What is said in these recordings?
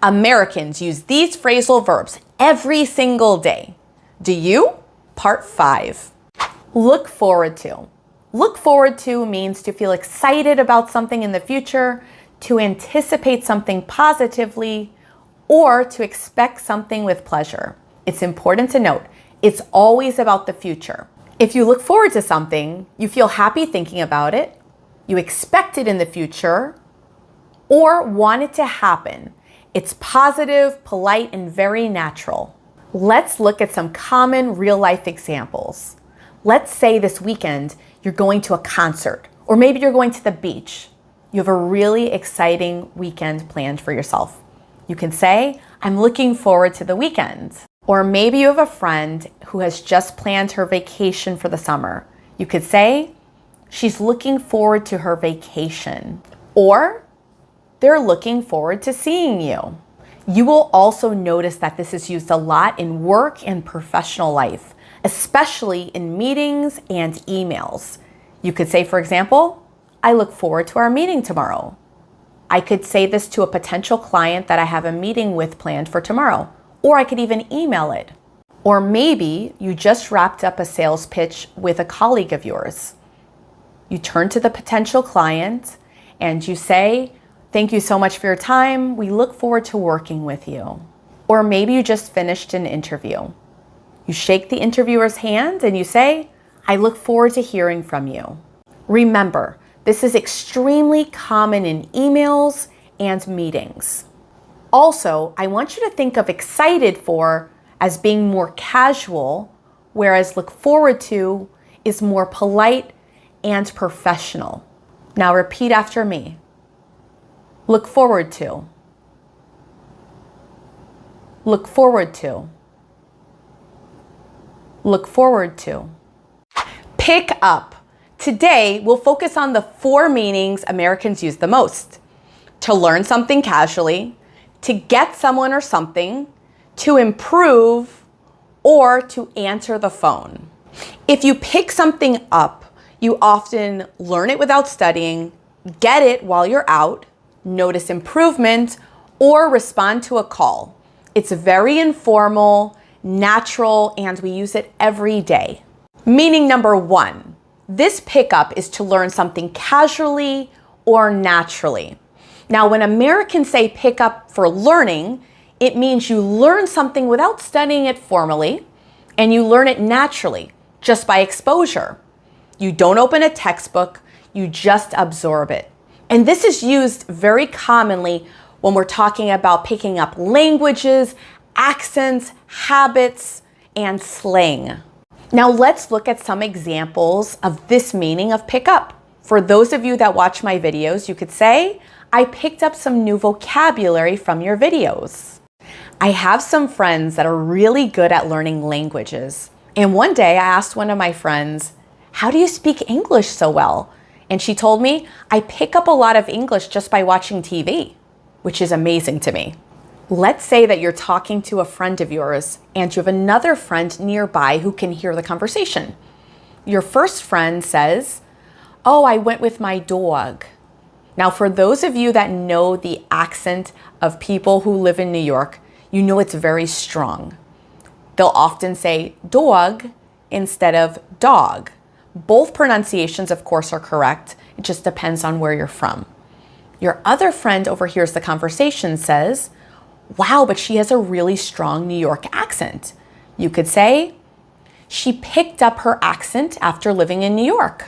Americans use these phrasal verbs every single day. Do you? Part 5. Look forward to. Look forward to means to feel excited about something in the future, to anticipate something positively, or to expect something with pleasure. It's important to note, it's always about the future. If you look forward to something, you feel happy thinking about it, you expect it in the future, or want it to happen. It's positive, polite, and very natural. Let's look at some common real-life examples. Let's say this weekend you're going to a concert, or maybe you're going to the beach. You have a really exciting weekend planned for yourself. You can say, I'm looking forward to the weekend. Or maybe you have a friend who has just planned her vacation for the summer. You could say, she's looking forward to her vacation. Or, they're looking forward to seeing you. You will also notice that this is used a lot in work and professional life, especially in meetings and emails. You could say, for example, I look forward to our meeting tomorrow. I could say this to a potential client that I have a meeting with planned for tomorrow, or I could even email it. Or maybe you just wrapped up a sales pitch with a colleague of yours. You turn to the potential client and you say, thank you so much for your time. We look forward to working with you. Or maybe you just finished an interview. You shake the interviewer's hand and you say, I look forward to hearing from you. Remember, this is extremely common in emails and meetings. Also, I want you to think of excited for as being more casual, whereas look forward to is more polite and professional. Now repeat after me. Look forward to. Look forward to. Look forward to. Pick up. Today, we'll focus on the 4 meanings Americans use the most. To learn something casually, to get someone or something, to improve, or to answer the phone. If you pick something up, you often learn it without studying, get it while you're out, notice improvement, or respond to a call. It's very informal, natural, and we use it every day. Meaning number 1. This pickup is to learn something casually or naturally. Now, when Americans say pick up for learning, it means you learn something without studying it formally, and you learn it naturally, just by exposure. You don't open a textbook, you just absorb it. And this is used very commonly when we're talking about picking up languages, accents, habits, and slang. Now let's look at some examples of this meaning of pick up. For those of you that watch my videos, you could say, I picked up some new vocabulary from your videos. I have some friends that are really good at learning languages. And one day I asked one of my friends, how do you speak English so well? And she told me, I pick up a lot of English just by watching TV, which is amazing to me. Let's say that you're talking to a friend of yours and you have another friend nearby who can hear the conversation. Your first friend says, oh, I went with my dog. Now, for those of you that know the accent of people who live in New York, you know it's very strong. They'll often say dog instead of dog. Both pronunciations, of course, are correct. It just depends on where you're from. Your other friend overhears the conversation, says, wow, but she has a really strong New York accent. You could say, she picked up her accent after living in New York.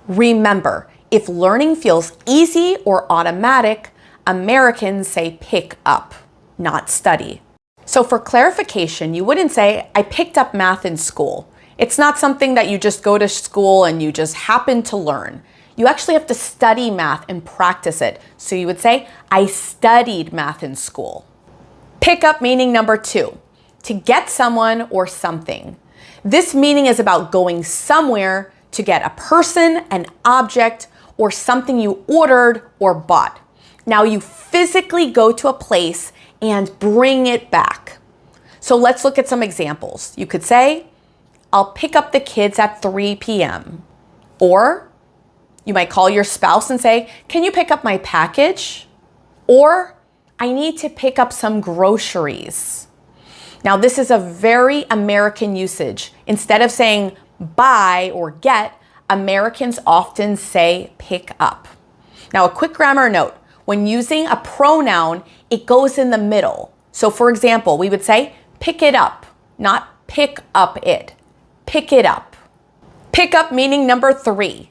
Remember, if learning feels easy or automatic, Americans say pick up, not study. So for clarification, you wouldn't say, I picked up math in school. It's not something that you just go to school and you just happen to learn. You actually have to study math and practice it. So you would say, I studied math in school. Pick up meaning number 2, to get someone or something. This meaning is about going somewhere to get a person, an object, or something you ordered or bought. Now you physically go to a place and bring it back. So let's look at some examples. You could say, I'll pick up the kids at 3 p.m. Or you might call your spouse and say, can you pick up my package? Or I need to pick up some groceries. Now, this is a very American usage. Instead of saying buy or get, Americans often say pick up. Now, a quick grammar note. When using a pronoun, it goes in the middle. So for example, we would say pick it up, not pick up it. Pick it up. Pick up meaning number 3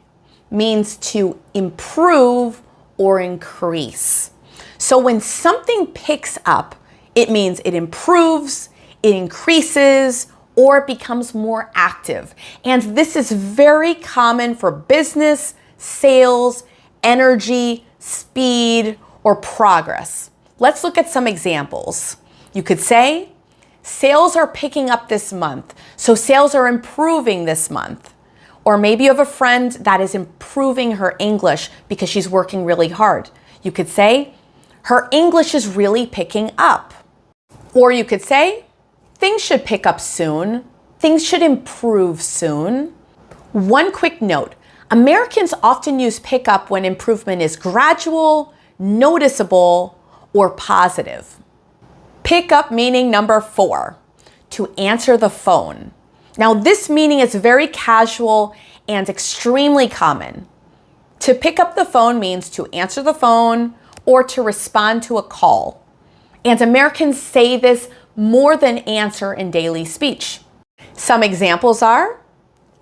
means to improve or increase. So when something picks up, it means it improves, it increases, or it becomes more active. And this is very common for business, sales, energy, speed, or progress. Let's look at some examples. You could say, sales are picking up this month, so sales are improving this month. Or maybe you have a friend that is improving her English because she's working really hard. You could say, her English is really picking up. Or you could say, things should pick up soon. Things should improve soon. One quick note, Americans often use pick up when improvement is gradual, noticeable, or positive. Pick up meaning number 4, to answer the phone. Now this meaning is very casual and extremely common. To pick up the phone means to answer the phone or to respond to a call. And Americans say this more than answer in daily speech. Some examples are,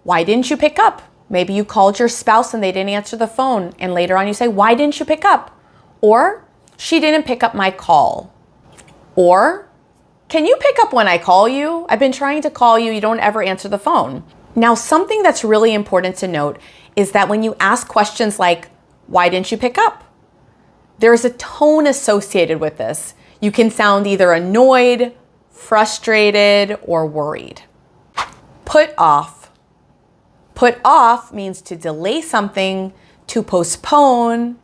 why didn't you pick up? Maybe you called your spouse and they didn't answer the phone, and later on you say, why didn't you pick up? Or, she didn't pick up my call. Or, can you pick up when I call you? I've been trying to call you, you don't ever answer the phone. Now, something that's really important to note is that when you ask questions like, why didn't you pick up? There's a tone associated with this. You can sound either annoyed, frustrated, or worried. Put off. Put off means to delay something, to postpone,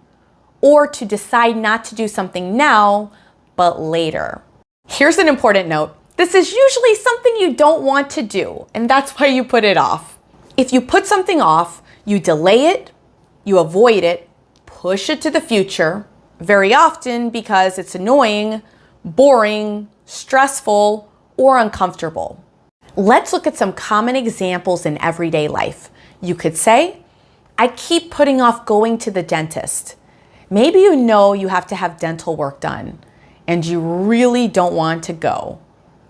or to decide not to do something now, but later. Here's an important note. This is usually something you don't want to do, and that's why you put it off. If you put something off, you delay it, you avoid it, push it to the future, very often because it's annoying, boring, stressful, or uncomfortable. Let's look at some common examples in everyday life. You could say, I keep putting off going to the dentist. Maybe you know you have to have dental work done and you really don't want to go.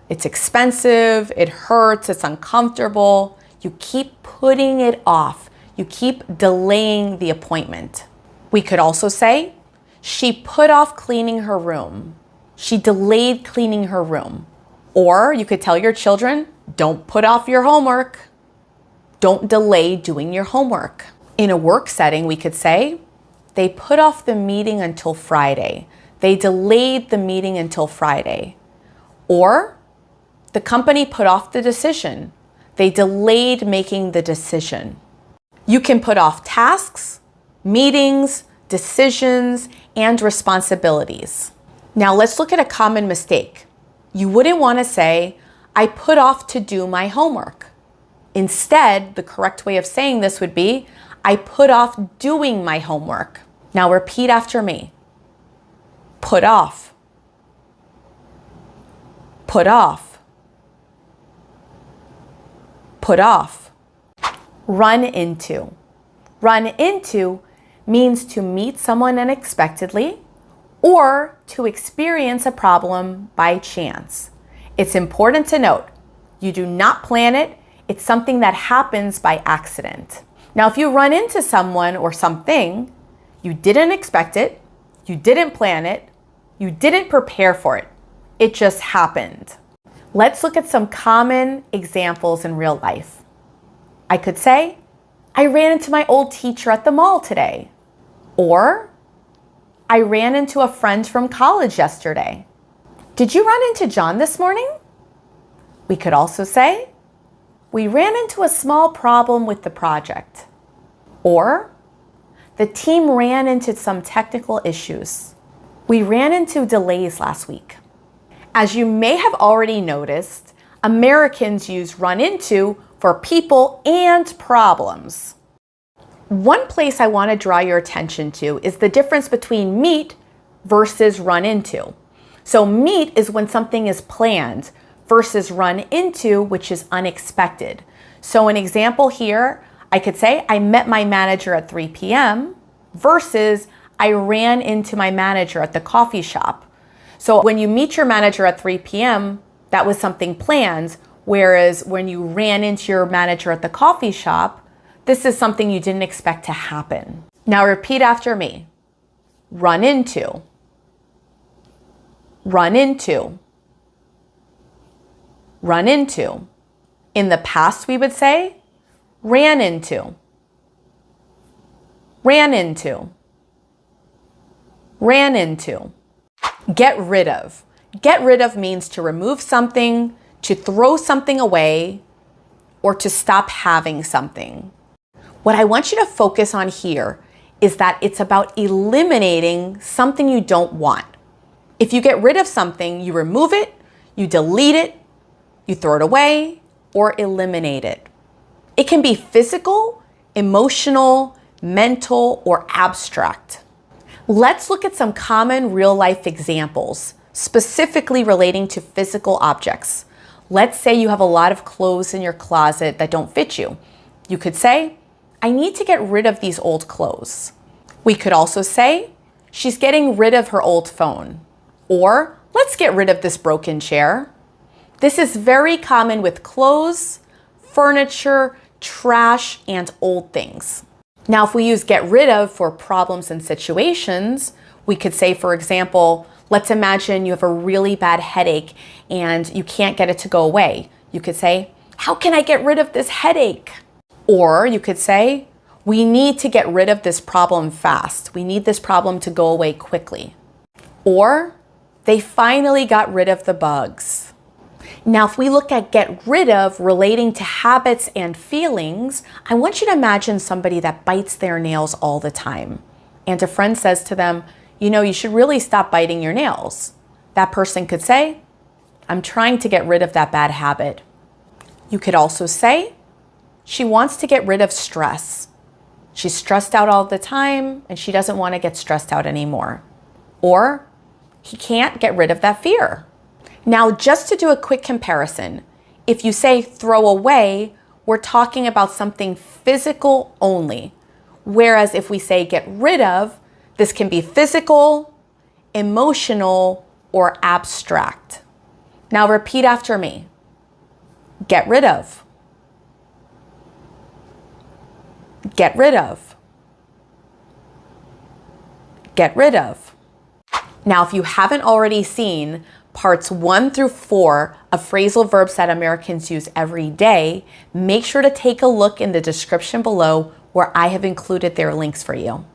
It's expensive, it hurts, it's uncomfortable. You keep putting it off. You keep delaying the appointment. We could also say, she put off cleaning her room. She delayed cleaning her room. Or you could tell your children, don't put off your homework. Don't delay doing your homework. In a work setting, we could say, they put off the meeting until Friday. They delayed the meeting until Friday. Or the company put off the decision. They delayed making the decision. You can put off tasks, meetings, decisions, and responsibilities. Now let's look at a common mistake. You wouldn't want to say, I put off to do my homework. Instead, the correct way of saying this would be, I put off doing my homework. Now repeat after me. Put off. Put off. Put off. Run into. Run into means to meet someone unexpectedly or to experience a problem by chance. It's important to note, you do not plan it. It's something that happens by accident. Now, if you run into someone or something, you didn't expect it, you didn't plan it, you didn't prepare for it. It just happened. Let's look at some common examples in real life. I could say, I ran into my old teacher at the mall today. Or, I ran into a friend from college yesterday. Did you run into John this morning? We could also say, we ran into a small problem with the project. Or, the team ran into some technical issues. We ran into delays last week. As you may have already noticed, Americans use run into for people and problems. One place I want to draw your attention to is the difference between meet versus run into. So meet is when something is planned versus run into, which is unexpected. So an example here, I could say I met my manager at 3 p.m. versus I ran into my manager at the coffee shop. So when you meet your manager at 3 p.m., that was something planned, whereas when you ran into your manager at the coffee shop, this is something you didn't expect to happen. Now repeat after me. Run into. Run into. Run into. In the past, we would say ran into. Ran into. Ran into. Get rid of. Get rid of means to remove something, to throw something away, or to stop having something. What I want you to focus on here is that it's about eliminating something you don't want. If you get rid of something, you remove it, you delete it, you throw it away, or eliminate it. It can be physical, emotional, mental, or abstract. Let's look at some common real-life examples, specifically relating to physical objects. Let's say you have a lot of clothes in your closet that don't fit you. You could say, I need to get rid of these old clothes. We could also say, she's getting rid of her old phone. Or, let's get rid of this broken chair. This is very common with clothes, furniture, trash, and old things. Now, if we use get rid of for problems and situations, we could say, for example, let's imagine you have a really bad headache and you can't get it to go away. You could say, how can I get rid of this headache? Or you could say, we need to get rid of this problem fast. We need this problem to go away quickly. Or, they finally got rid of the bugs. Now, if we look at get rid of relating to habits and feelings, I want you to imagine somebody that bites their nails all the time. And a friend says to them, you know, you should really stop biting your nails. That person could say, I'm trying to get rid of that bad habit. You could also say, she wants to get rid of stress. She's stressed out all the time and she doesn't want to get stressed out anymore. Or, he can't get rid of that fear. Now, just to do a quick comparison, if you say throw away, we're talking about something physical only. Whereas if we say get rid of, this can be physical, emotional, or abstract. Now repeat after me. Get rid of. Get rid of. Get rid of. Now, if you haven't already seen parts 1 through 4 of phrasal verbs that Americans use every day, make sure to take a look in the description below where I have included their links for you.